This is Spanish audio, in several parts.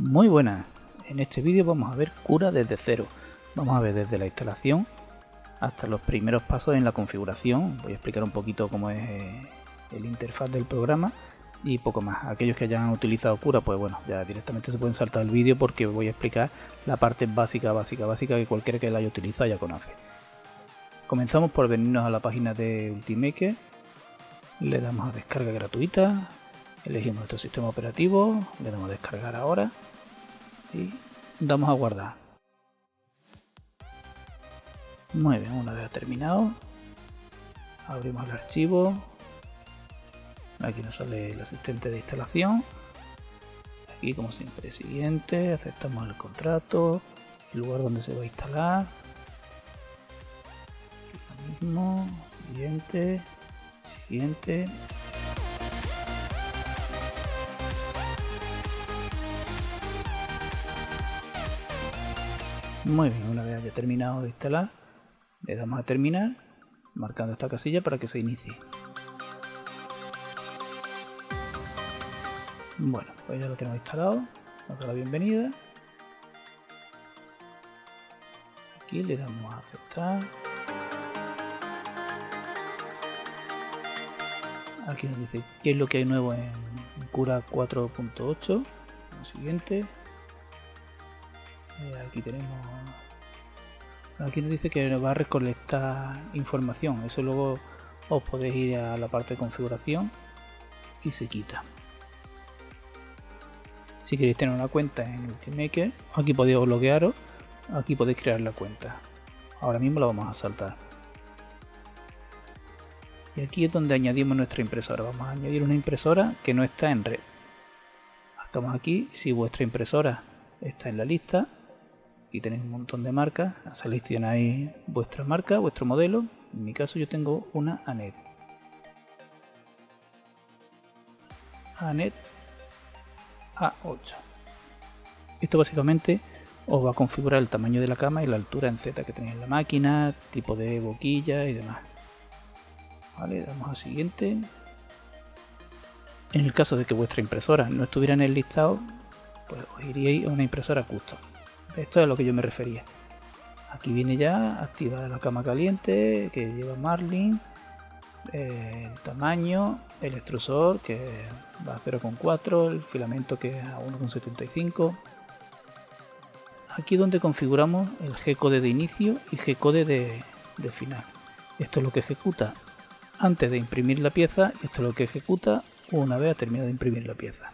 Muy buenas, en este vídeo vamos a ver Cura desde cero. Vamos a ver desde la instalación hasta los primeros pasos en la configuración. Voy a explicar un poquito cómo es el interfaz del programa y poco más. Aquellos que hayan utilizado Cura, pues bueno, ya directamente se pueden saltar el vídeo porque voy a explicar la parte básica que cualquiera que la haya utilizado ya conoce. Comenzamos por venirnos a la página de Ultimaker, le damos a descarga gratuita, elegimos nuestro sistema operativo, le damos a descargar ahora y damos a guardar. Muy bien, una vez terminado, abrimos el archivo. Aquí nos sale el asistente de instalación. Aquí, como siempre, siguiente, aceptamos el contrato, el lugar donde se va a instalar. Aquí lo mismo, siguiente, siguiente. Muy bien, una vez haya terminado de instalar, le damos a terminar, marcando esta casilla para que se inicie. Bueno, pues ya lo tenemos instalado, nos da la bienvenida. Aquí le damos a aceptar. Aquí nos dice qué es lo que hay nuevo en Cura 4.8. El siguiente. Aquí tenemos. Aquí nos dice que nos va a recolectar información. Eso luego os podéis ir a la parte de configuración y se quita. Si queréis tener una cuenta en Ultimaker, aquí podéis loguearos, aquí podéis crear la cuenta. Ahora mismo la vamos a saltar. Y aquí es donde añadimos nuestra impresora. Vamos a añadir una impresora que no está en red. Marcamos aquí si vuestra impresora está en la lista. Aquí tenéis un montón de marcas. Seleccionáis vuestra marca, vuestro modelo. En mi caso yo tengo una ANET. ANET A8. Esto básicamente os va a configurar el tamaño de la cama y la altura en Z que tenéis en la máquina, tipo de boquilla y demás. Vale, damos a siguiente. En el caso de que vuestra impresora no estuviera en el listado, pues os iríais a una impresora custom. Esto es a lo que yo me refería. Aquí viene ya activada la cama caliente que lleva Marlin, el tamaño, el extrusor que va a 0,4, el filamento que es a 1,75. Aquí es donde configuramos el G-code de inicio y G-code de final. Esto es lo que ejecuta antes de imprimir la pieza y esto es lo que ejecuta una vez ha terminado de imprimir la pieza.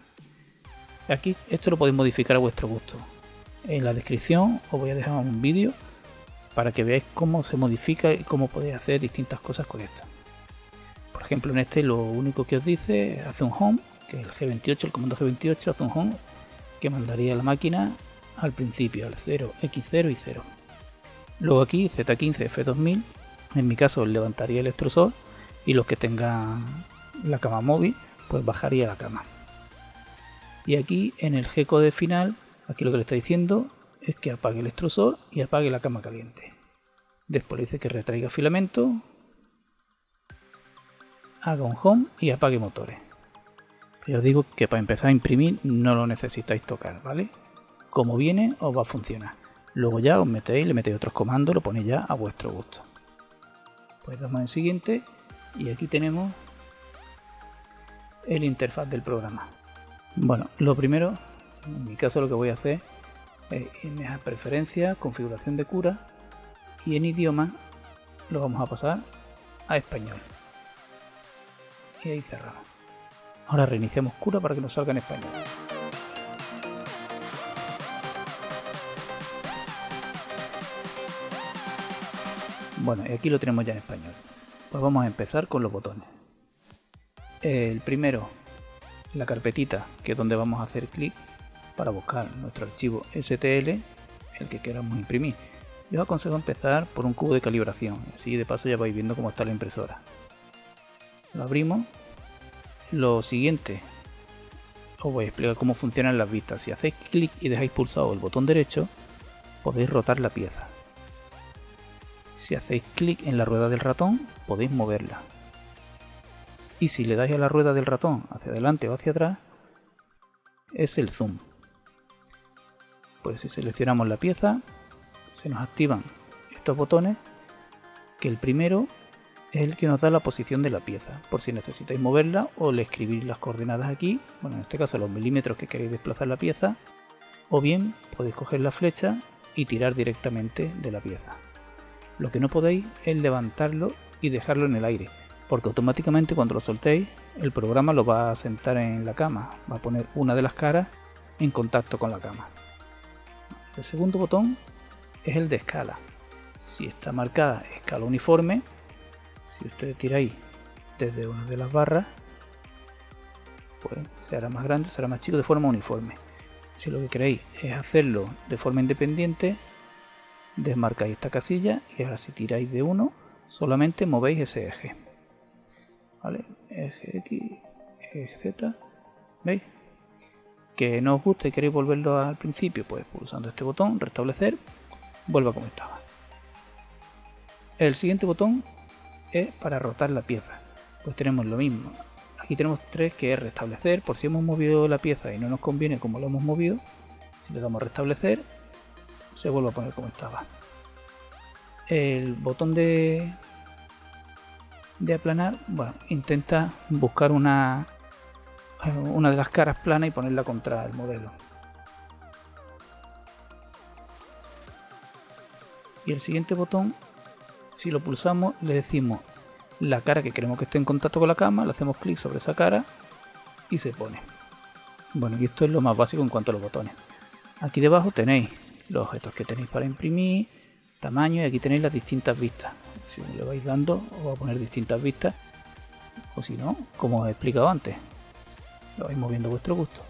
Aquí esto lo podéis modificar a vuestro gusto. En la descripción os voy a dejar un vídeo para que veáis cómo se modifica y cómo podéis hacer distintas cosas con esto. Por ejemplo, en este lo único que os dice hace un home, que es el G28, el comando G28 hace un home que mandaría la máquina al principio, al 0, X0 y 0. Luego aquí Z15 F2000, en mi caso levantaría el extrusor y los que tengan la cama móvil pues bajaría la cama. Y aquí en el G-code final, aquí lo que le está diciendo es que apague el extrusor y apague la cama caliente. Después le dice que retraiga filamento, haga un home y apague motores. Pero os digo que para empezar a imprimir no lo necesitáis tocar, ¿vale? Como viene os va a funcionar. Luego ya os metéis, le metéis otros comandos, lo ponéis ya a vuestro gusto. Pues damos en siguiente y aquí tenemos el interfaz del programa. Bueno, lo primero, en mi caso lo que voy a hacer es irme a preferencias, configuración de Cura y en idioma lo vamos a pasar a español. Y ahí cerramos. Ahora reiniciamos Cura para que nos salga en español. Bueno, y aquí lo tenemos ya en español. Pues vamos a empezar con los botones. El primero, la carpetita, que es donde vamos a hacer clic para buscar nuestro archivo STL, el que queramos imprimir. Yo os aconsejo empezar por un cubo de calibración, así de paso ya vais viendo cómo está la impresora. Lo abrimos. Lo siguiente, os voy a explicar cómo funcionan las vistas. Si hacéis clic y dejáis pulsado el botón derecho, podéis rotar la pieza. Si hacéis clic en la rueda del ratón, podéis moverla. Y si le dais a la rueda del ratón hacia adelante o hacia atrás, es el zoom. pues si seleccionamos la pieza, se nos activan estos botones, que el primero es el que nos da la posición de la pieza, por si necesitáis moverla o le escribir las coordenadas aquí, bueno, en este caso los milímetros que queréis desplazar la pieza, o bien podéis coger la flecha y tirar directamente de la pieza. Lo que no podéis es levantarlo y dejarlo en el aire, porque automáticamente cuando lo soltéis el programa lo va a sentar en la cama, va a poner una de las caras en contacto con la cama. El segundo botón es el de escala. Si está marcada escala uniforme, si ustedes tiráis desde una de las barras, pues se hará más grande, será más chico de forma uniforme. Si lo que queréis es hacerlo de forma independiente, desmarcáis esta casilla y ahora si tiráis de uno, solamente movéis ese eje. ¿Vale? Eje X, eje Z, ¿veis? Que no os gusta y queréis volverlo al principio, pues pulsando este botón, restablecer, vuelva como estaba. El siguiente botón es para rotar la pieza, pues tenemos lo mismo. Aquí tenemos 3, que es restablecer, por si hemos movido la pieza y no nos conviene como lo hemos movido, si le damos restablecer se vuelve a poner como estaba. El botón de aplanar, bueno, intenta buscar una de las caras planas y ponerla contra el modelo. Y el siguiente botón, si lo pulsamos, le decimos la cara que queremos que esté en contacto con la cama, le hacemos clic sobre esa cara y se pone. Bueno, y esto es lo más básico en cuanto a los botones. Aquí debajo tenéis los objetos que tenéis para imprimir, tamaño, y aquí tenéis las distintas vistas. Si le vais dando, os va a poner distintas vistas, o si no, como os he explicado antes, lo vais moviendo a vuestro gusto.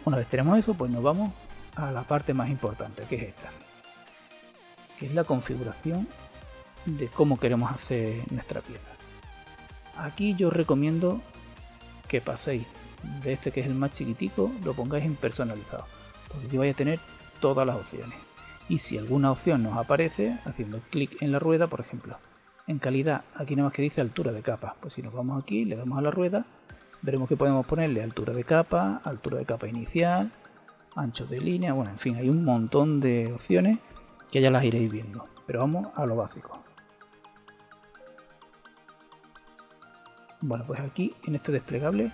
Una vez tenemos eso, pues nos vamos a la parte más importante, que es esta, que es la configuración de cómo queremos hacer nuestra pieza. Aquí yo os recomiendo que paséis de este, que es el más chiquitico, lo pongáis en personalizado, porque aquí vais a tener todas las opciones. Y si alguna opción nos aparece, haciendo clic en la rueda, por ejemplo, en calidad, aquí nada más que dice altura de capa, pues si nos vamos aquí, le damos a la rueda, veremos que podemos ponerle altura de capa inicial, ancho de línea, bueno, en fin, hay un montón de opciones que ya las iréis viendo, pero vamos a lo básico. Bueno, pues aquí en este desplegable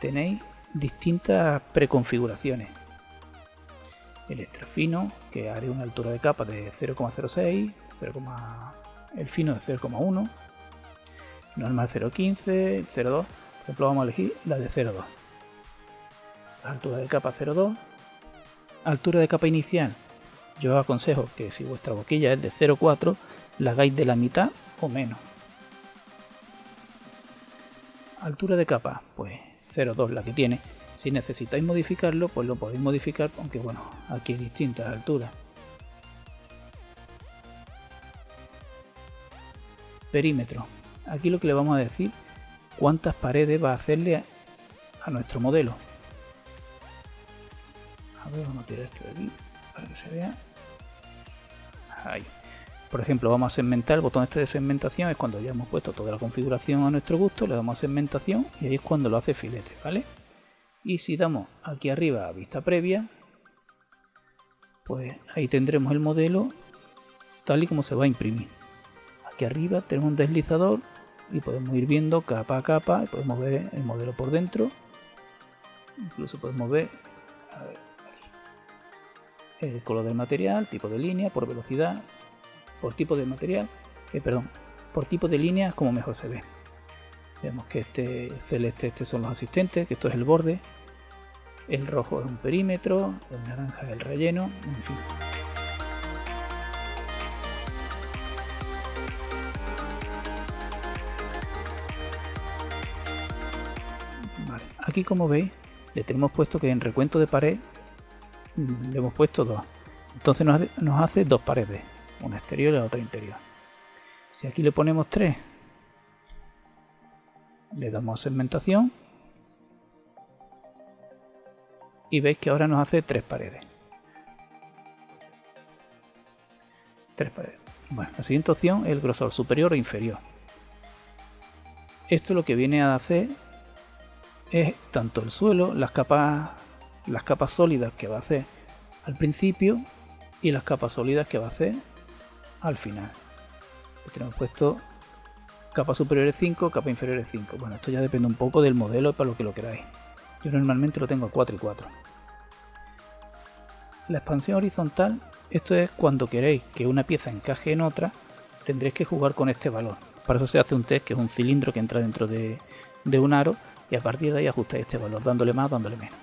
tenéis distintas preconfiguraciones. El extra fino, que haré una altura de capa de 0,06, el fino de 0,1, normal 0,15, 0,2, por ejemplo vamos a elegir la de 0,2. Altura de capa 0,2, altura de capa inicial, yo os aconsejo que si vuestra boquilla es de 0,4, la hagáis de la mitad o menos. Altura de capa, pues 0,2 la que tiene. Si necesitáis modificarlo, pues lo podéis modificar, aunque bueno, aquí hay distintas alturas. Perímetro. Aquí lo que le vamos a decir, cuántas paredes va a hacerle a nuestro modelo. A ver, vamos a tirar esto de aquí para que se vea. Ahí. Por ejemplo, vamos a segmentar, el botón este de segmentación es cuando ya hemos puesto toda la configuración a nuestro gusto, le damos a segmentación y ahí es cuando lo hace filete, ¿vale? Y si damos aquí arriba a vista previa, pues ahí tendremos el modelo tal y como se va a imprimir. Aquí arriba tenemos un deslizador y podemos ir viendo capa a capa y podemos ver el modelo por dentro. Incluso podemos ver, a ver, aquí, el color del material, tipo de línea, por velocidad, por tipo de material, por tipo de línea, como mejor se ve. Vemos que este celeste, estos son los asistentes, que esto es el borde, el rojo es un perímetro, el naranja es el relleno, en fin. Vale. Aquí, como veis, le tenemos puesto que en recuento de pared le hemos puesto 2, entonces nos hace 2 paredes, una exterior y la otra interior. Si aquí le ponemos 3, le damos a segmentación y veis que ahora nos hace 3 paredes. Bueno, la siguiente opción es el grosor superior o inferior. Esto lo que viene a hacer es tanto el suelo, las capas sólidas que va a hacer al principio y las capas sólidas que va a hacer al final. Pues tenemos puesto capa superior 5, capa inferior 5. Bueno, esto ya depende un poco del modelo para lo que lo queráis. Yo normalmente lo tengo a 4 y 4. La expansión horizontal, esto es cuando queréis que una pieza encaje en otra, tendréis que jugar con este valor. Para eso se hace un test, que es un cilindro que entra dentro de un aro, y a partir de ahí ajustáis este valor, dándole más, dándole menos.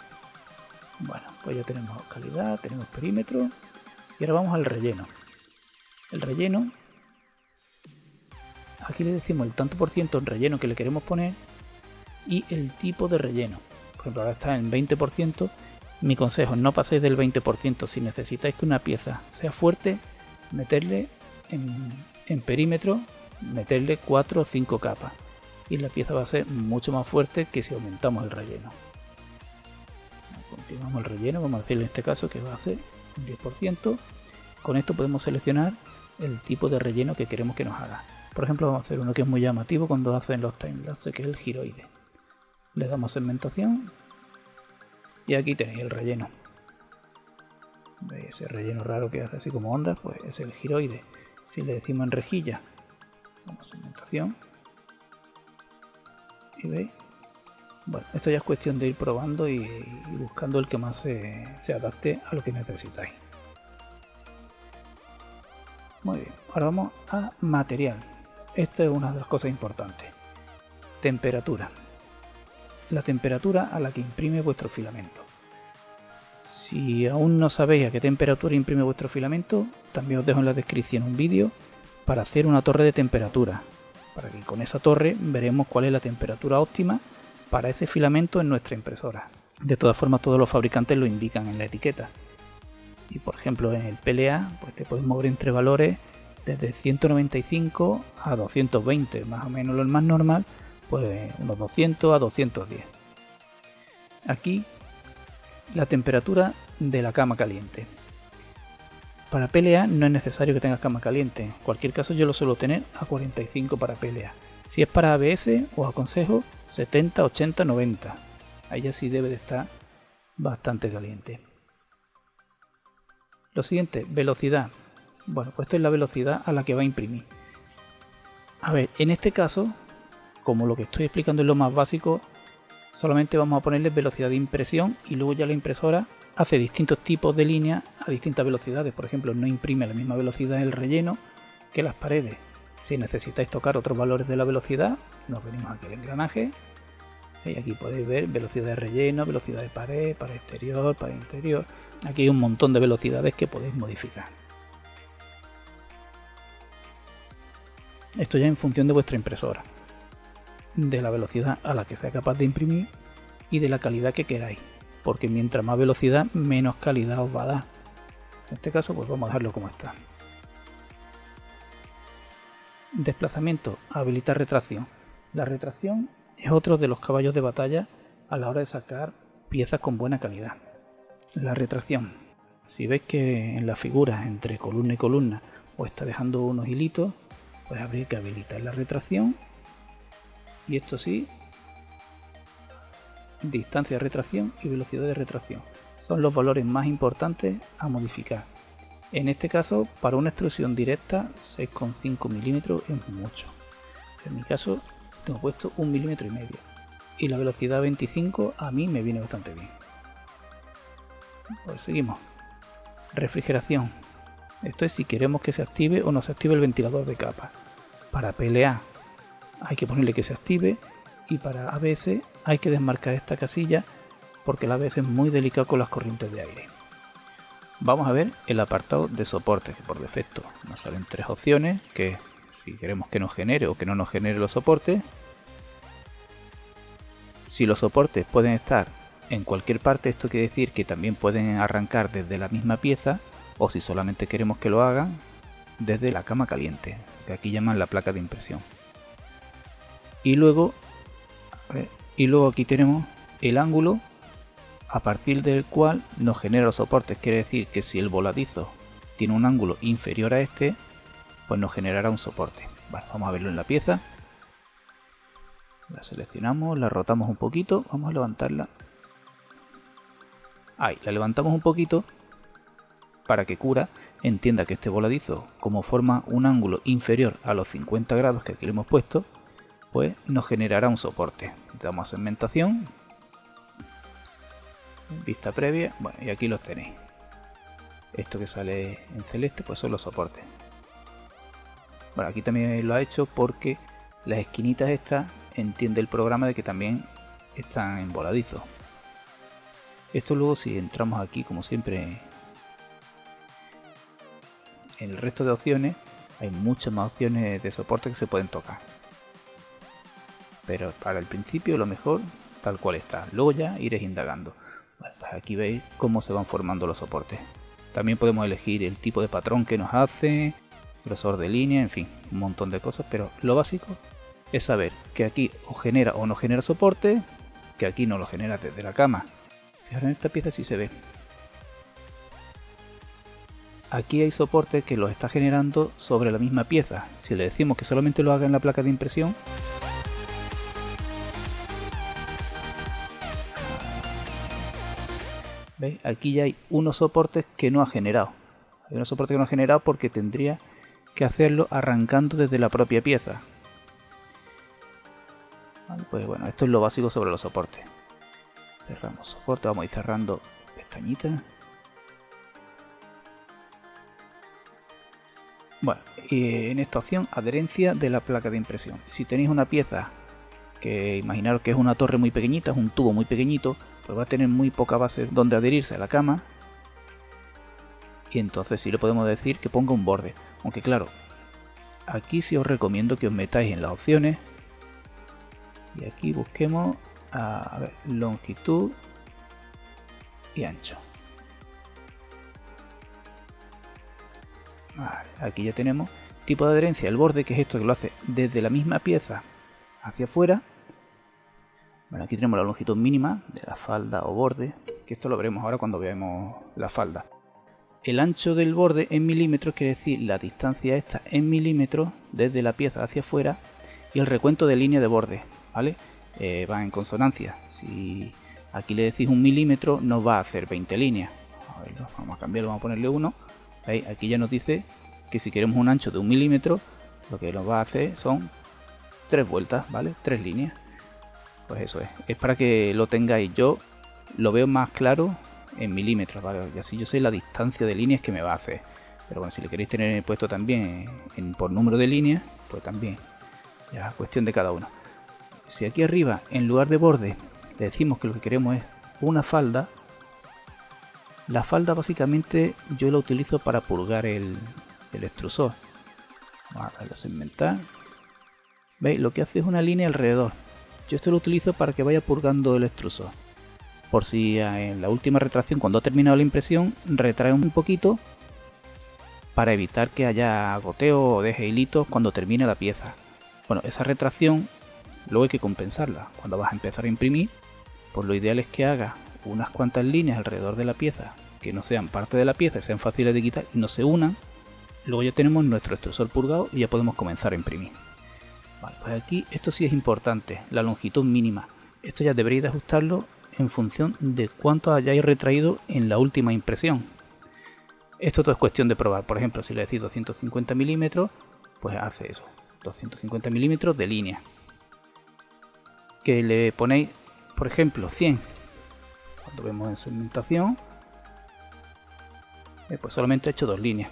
Bueno, pues ya tenemos calidad, tenemos perímetro, y ahora vamos al relleno. El relleno, aquí le decimos el tanto por ciento en relleno que le queremos poner y el tipo de relleno. Por ejemplo, ahora está en 20%. Mi consejo, no paséis del 20%. Si necesitáis que una pieza sea fuerte, meterle en perímetro, meterle 4 o 5 capas. Y la pieza va a ser mucho más fuerte que si aumentamos el relleno. Continuamos el relleno, vamos a decirle en este caso que va a ser un 10%. Con esto podemos seleccionar el tipo de relleno que queremos que nos haga. Por ejemplo, vamos a hacer uno que es muy llamativo cuando hacen los timelapse, que es el giroide. Le damos segmentación y aquí tenéis el relleno. ¿Veis ese relleno raro que hace así como ondas? Pues es el giroide. Si le decimos en rejilla, damos segmentación y veis. Bueno, esto ya es cuestión de ir probando y buscando el que más se adapte a lo que necesitáis. Muy bien, ahora vamos a material. Esta es una de las cosas importantes. Temperatura. La temperatura a la que imprime vuestro filamento. Si aún no sabéis a qué temperatura imprime vuestro filamento, también os dejo en la descripción un vídeo para hacer una torre de temperatura, para que con esa torre veremos cuál es la temperatura óptima para ese filamento en nuestra impresora. De todas formas, todos los fabricantes lo indican en la etiqueta. Y por ejemplo, en el PLA pues te puedes mover entre valores desde 195 a 220, más o menos lo más normal, pues unos 200 a 210. Aquí la temperatura de la cama caliente. Para PLA no es necesario que tengas cama caliente. En cualquier caso yo lo suelo tener a 45 para PLA. Si es para ABS os aconsejo 70, 80, 90. Ahí ya sí debe de estar bastante caliente. Lo siguiente, velocidad. Bueno, pues esto es la velocidad a la que va a imprimir. A ver, en este caso, como lo que estoy explicando es lo más básico, solamente vamos a ponerle velocidad de impresión y luego ya la impresora hace distintos tipos de líneas a distintas velocidades. Por ejemplo, no imprime a la misma velocidad el relleno que las paredes. Si necesitáis tocar otros valores de la velocidad, nos venimos aquí al engranaje y aquí podéis ver velocidad de relleno, velocidad de pared, pared exterior, pared interior. Aquí hay un montón de velocidades que podéis modificar. Esto ya en función de vuestra impresora, de la velocidad a la que sea capaz de imprimir y de la calidad que queráis, porque mientras más velocidad, menos calidad os va a dar. En este caso, pues vamos a dejarlo como está. Desplazamiento, habilitar retracción. La retracción es otro de los caballos de batalla a la hora de sacar piezas con buena calidad. La retracción, si veis que en la figura entre columna y columna os está dejando unos hilitos, pues habría que habilitar la retracción. Y esto sí, distancia de retracción y velocidad de retracción son los valores más importantes a modificar. En este caso, para una extrusión directa, 6,5 milímetros es mucho. En mi caso, tengo puesto 1,5 milímetros y la velocidad 25 a mí me viene bastante bien. Pues seguimos. Refrigeración. Esto es si queremos que se active o no se active el ventilador de capa. Para PLA hay que ponerle que se active y para ABS hay que desmarcar esta casilla porque el ABS es muy delicado con las corrientes de aire. Vamos a ver el apartado de soportes, que por defecto nos salen tres opciones, que es si queremos que nos genere o que no nos genere los soportes. Si los soportes pueden estar en cualquier parte, esto quiere decir que también pueden arrancar desde la misma pieza, o si solamente queremos que lo hagan, desde la cama caliente, que aquí llaman la placa de impresión. Y luego aquí tenemos el ángulo a partir del cual nos genera los soportes. Quiere decir que si el voladizo tiene un ángulo inferior a este, pues nos generará un soporte. Vale, vamos a verlo en la pieza. La seleccionamos, la rotamos un poquito, vamos a levantarla. Ahí, la levantamos un poquito para que Cura entienda que este voladizo, como forma un ángulo inferior a los 50 grados que aquí le hemos puesto, pues nos generará un soporte. Damos a segmentación, vista previa, bueno, y aquí los tenéis. Esto que sale en celeste pues son los soportes. Bueno, aquí también lo ha hecho porque las esquinitas estas entiende el programa de que también están en voladizo. Esto luego, si entramos aquí, como siempre, en el resto de opciones, hay muchas más opciones de soporte que se pueden tocar. Pero para el principio lo mejor tal cual está. Luego ya iréis indagando. Bueno, pues aquí veis cómo se van formando los soportes. También podemos elegir el tipo de patrón que nos hace, grosor de línea, en fin, un montón de cosas. Pero lo básico es saber que aquí o genera o no genera soporte, que aquí no lo genera desde la cama. Fijaros en esta pieza si se ve. Aquí hay soporte que lo está generando sobre la misma pieza. Si le decimos que solamente lo haga en la placa de impresión, ¿veis? Aquí ya hay unos soportes que no ha generado. Hay unos soportes que no ha generado porque tendría que hacerlo arrancando desde la propia pieza. Vale, pues bueno, esto es lo básico sobre los soportes. Cerramos soporte, vamos a ir cerrando pestañitas. Bueno, y en esta opción, adherencia de la placa de impresión. Si tenéis una pieza que imaginaros que es una torre muy pequeñita, es un tubo muy pequeñito, pues va a tener muy poca base donde adherirse a la cama. Y entonces sí le podemos decir que ponga un borde. Aunque claro, aquí sí os recomiendo que os metáis en las opciones. Y aquí busquemos a ver, longitud y ancho. Vale, aquí ya tenemos tipo de adherencia, el borde, que es esto que lo hace desde la misma pieza hacia afuera. Bueno, aquí tenemos la longitud mínima de la falda o borde, que esto lo veremos ahora cuando veamos la falda. El ancho del borde en milímetros, quiere decir la distancia esta en milímetros desde la pieza hacia afuera, y el recuento de línea de borde, ¿vale? Va en consonancia. Si aquí le decís 1 milímetro, nos va a hacer 20 líneas. A ver, vamos a cambiarlo, vamos a ponerle 1. ¿Veis? Aquí ya nos dice que si queremos un ancho de 1 milímetro, lo que nos va a hacer son 3 vueltas, ¿vale? 3 líneas. Pues eso es para que lo tengáis. Yo lo veo más claro en milímetros, ¿vale? Y así yo sé la distancia de líneas que me va a hacer. Pero bueno, si le queréis tener puesto también por número de líneas, pues también, ya es cuestión de cada uno. Si aquí arriba, en lugar de borde, le decimos que lo que queremos es una falda, la falda básicamente yo la utilizo para purgar el extrusor. Vamos a darle a segmentar. ¿Veis? Lo que hace es una línea alrededor. Yo esto lo utilizo para que vaya purgando el extrusor. Por si en la última retracción, cuando ha terminado la impresión, retrae un poquito para evitar que haya goteo o deje hilitos cuando termine la pieza. Bueno, esa retracción luego hay que compensarla. Cuando vas a empezar a imprimir, pues lo ideal es que hagas unas cuantas líneas alrededor de la pieza que no sean parte de la pieza, sean fáciles de quitar y no se unan. Luego ya tenemos nuestro extrusor purgado y ya podemos comenzar a imprimir. Vale, pues aquí esto sí es importante, la longitud mínima. Esto ya deberéis de ajustarlo en función de cuánto hayáis retraído en la última impresión. Esto todo es cuestión de probar. Por ejemplo, si le decís 250 milímetros, pues hace eso, 250 milímetros de línea. Que le ponéis, por ejemplo, 100. Cuando vemos en segmentación, pues solamente he hecho 2 líneas.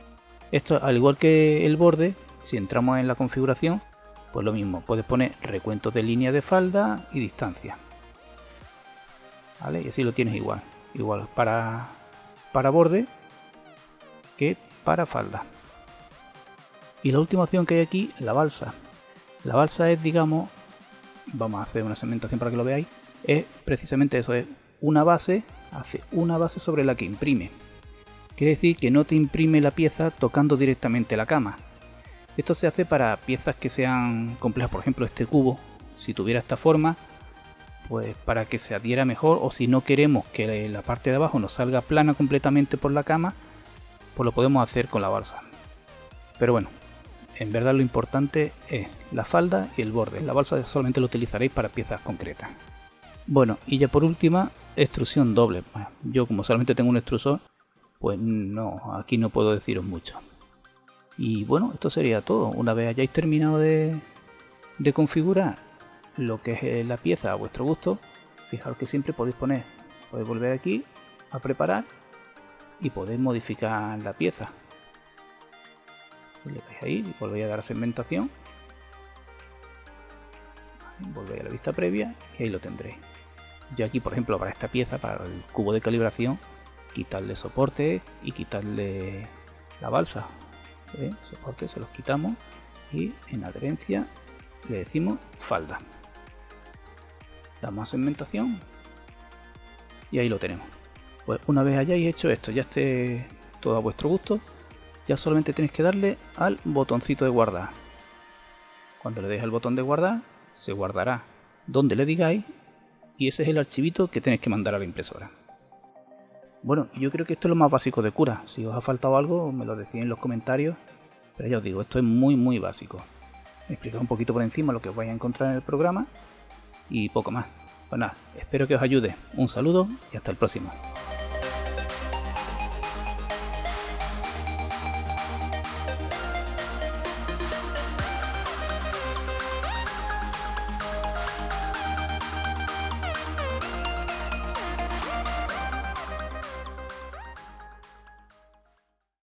Esto, al igual que el borde, si entramos en la configuración, pues lo mismo, puedes poner recuentos de línea de falda y distancia, ¿vale? Y así lo tienes igual para borde que para falda. Y la última opción que hay aquí, la balsa. La balsa es, digamos, vamos a hacer una segmentación para que lo veáis, es precisamente eso, es una base, hace una base sobre la que imprime. Quiere decir que no te imprime la pieza tocando directamente la cama. Esto se hace para piezas que sean complejas, por ejemplo este cubo, si tuviera esta forma, pues para que se adhiera mejor, o si no queremos que la parte de abajo nos salga plana completamente por la cama, pues lo podemos hacer con la balsa. Pero bueno, en verdad lo importante es la falda y el borde. La balsa solamente lo utilizaréis para piezas concretas. Bueno, y ya por última, extrusión doble. Bueno, yo como solamente tengo un extrusor, Pues no, aquí no puedo deciros mucho. Y bueno, esto sería todo. Una vez hayáis terminado de configurar lo que es la pieza a vuestro gusto, fijaros que siempre podéis volver aquí a preparar y podéis modificar la pieza. Le dais ahí y volvéis a dar a segmentación, volvéis a la vista previa y ahí lo tendréis. Yo aquí, por ejemplo, para esta pieza, para el cubo de calibración, quitarle soporte y quitarle la balsa. Soporte se los quitamos y en adherencia le decimos falda. Damos a segmentación y ahí lo tenemos. Pues una vez hayáis hecho esto, ya esté todo a vuestro gusto, ya solamente tenéis que darle al botoncito de guardar. Cuando le deis al botón de guardar, se guardará donde le digáis y ese es el archivito que tenéis que mandar a la impresora. Bueno, yo creo que esto es lo más básico de Cura. Si os ha faltado algo, me lo decís en los comentarios, pero ya os digo, esto es muy básico. Me explico un poquito por encima lo que os vais a encontrar en el programa y poco más. Pues nada, espero que os ayude. Un saludo y hasta el próximo.